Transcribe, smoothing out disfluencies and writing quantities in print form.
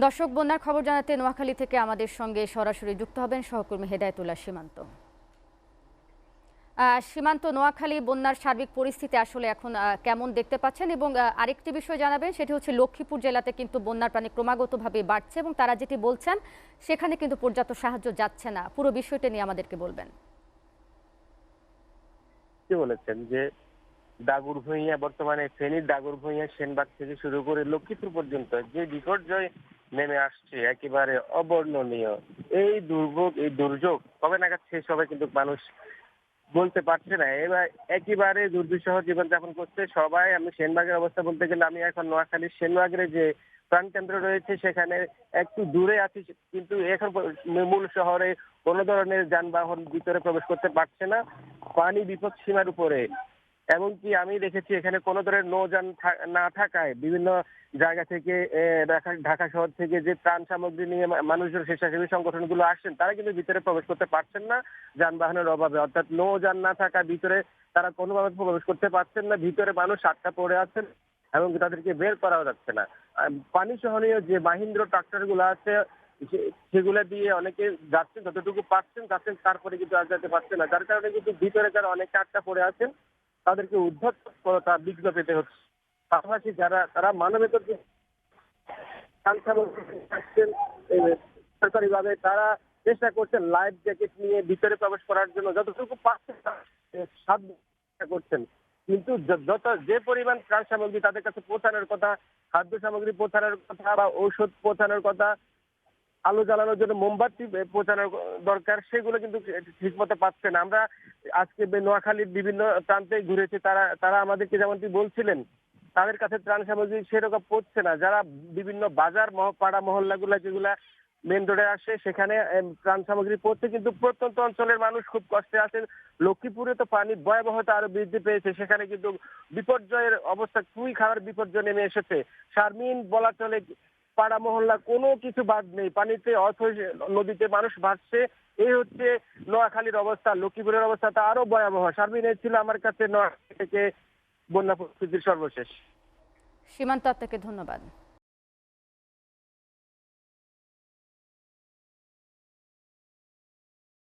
দর্শক, বন্যার খবর জানাতে নোয়াখালী থেকে আমাদের সঙ্গে সরাসরি যুক্ত হবেন সহকর্মী হেদায়েতুল্লাহ সীমান্ত। সীমান্ত, নোয়াখালী বন্যার সার্বিক পরিস্থিতি আসলে এখন কেমন দেখতে পাচ্ছেন? এবং আরেকটি বিষয় জানাবেন, সেটি হচ্ছে লক্ষ্মীপুর জেলাতে কিন্তু বন্যার পানি ক্রমাগতভাবে বাড়ছে এবং তারা যেটি বলছেন সেখানে কিন্তু পর্যাপ্ত সাহায্য যাচ্ছে না। পুরো বিষয়টা নিয়ে আমাদেরকে বলবেন। কি বলেছেন যে দাগরভূঞা, বর্তমানে ফেনীর দাগরভূঞা, সেনবাগ থেকে শুরু করে লক্ষ্মীপুর পর্যন্ত যে বিপর্যয় নেমে আসছে একেবারে অবর্ণনীয়। এই দুর্ভোগ, এই দুর্যোগ কবে নাগাদ শেষ হবে কিন্তু মানুষ বলতে পারছে না। এবার একেবারে দুর্বিষহ জীবনযাপন করছে সবাই। আমি সেনবাগের অবস্থা বলতে গেলে, আমি এখন নোয়াখালীর সেনবাগের যে প্রাণকেন্দ্র রয়েছে সেখানে একটু দূরে আছি, কিন্তু এখন মূল শহরে কোনো ধরনের যানবাহন ভিতরে প্রবেশ করতে পারছে না। পানি বিপদ সীমার উপরে। এমনকি আমি দেখেছি এখানে কোনো ধরনের নৌযান না থাকায় বিভিন্ন জায়গা থেকে ঢাকা শহর থেকে যে ত্রাণ সামগ্রী নিয়ে মানুষজন, স্বেচ্ছাসেবী সংগঠনগুলো আসছেন, তারা কিন্তু ভিতরে প্রবেশ করতে পারছেন না যানবাহনের অভাবে। অর্থাৎ নৌযান না থাকার ভিতরে তারা কোনোভাবে প্রবেশ করতে পারছেন না। ভিতরে মানুষ আটকা পড়ে আছেন এবং তাদেরকে বের করাও যাচ্ছে না। পানি সহনীয় যে মাহিন্দ্র ট্রাক্টর গুলো আছে সেগুলো দিয়ে অনেকে যাচ্ছেন, যতটুকু পাচ্ছেন যাচ্ছেন, তারপরে কিন্তু আর যেতে পারছে না। যার কারণে কিন্তু ভিতরে যারা অনেকে আটকা পড়ে আছেন তাদেরকে উদ্ধার তার বিঘ্ন পেতে হচ্ছে। পাশাপাশি যারা তারা মানবেতর সরকারি ভাবে তারা চেষ্টা করছেন লাইফ জ্যাকেট নিয়ে ভিতরে প্রবেশ করার জন্য, যতটুকু পাচ্ছেন চেষ্টা করছেন। কিন্তু যত যে পরিমাণ ত্রাণ সামগ্রী তাদের কাছে পৌঁছানোর কথা, খাদ্য সামগ্রী পৌঁছানোর কথা বা ঔষধ পৌঁছানোর কথা, আলো জ্বালানোর জন্য মোমবাতি পৌঁছানোর দরকার, সেগুলো কিন্তু ঠিক মতো পাচ্ছে না। আমরা আজকে নোয়াখালীর বিভিন্ন প্রান্তে ঘুরেছি, তারা তারা আমাদেরকে যেমনটি বলছিলেন তাদের কাছে ত্রাণ সামগ্রী সেরকম পড়ছে না। যারা বিভিন্ন বাজার পাড়া মহল্লাগুলা যেগুলা মেন রোডে আসে সেখানে ত্রাণ সামগ্রী পড়ছে, কিন্তু প্রত্যন্ত অঞ্চলের মানুষ খুব কষ্টে আছেন। লক্ষ্মীপুরে তো পানির ভয়াবহতা আরো বৃদ্ধি পেয়েছে, সেখানে কিন্তু বিপর্যয়ের অবস্থা, খুবই খারাপ বিপর্যয় নেমে এসেছে। শারমিন বলা চলে, পাড়া মহল্লা কোনো কিছু বাদ নেই, পানিতে অথই নদীতে মানুষ ভাসছে। এই হচ্ছে নোয়াখালীর অবস্থা। লক্ষ্মীপুরের অবস্থা তা আরো ভয়াবহ। শারমিন, এই ছিল আমার কাছে নোয়াখালী থেকে বন্যা পরিস্থিতির সর্বশেষ। সীমান্ত, আপনাকে ধন্যবাদ।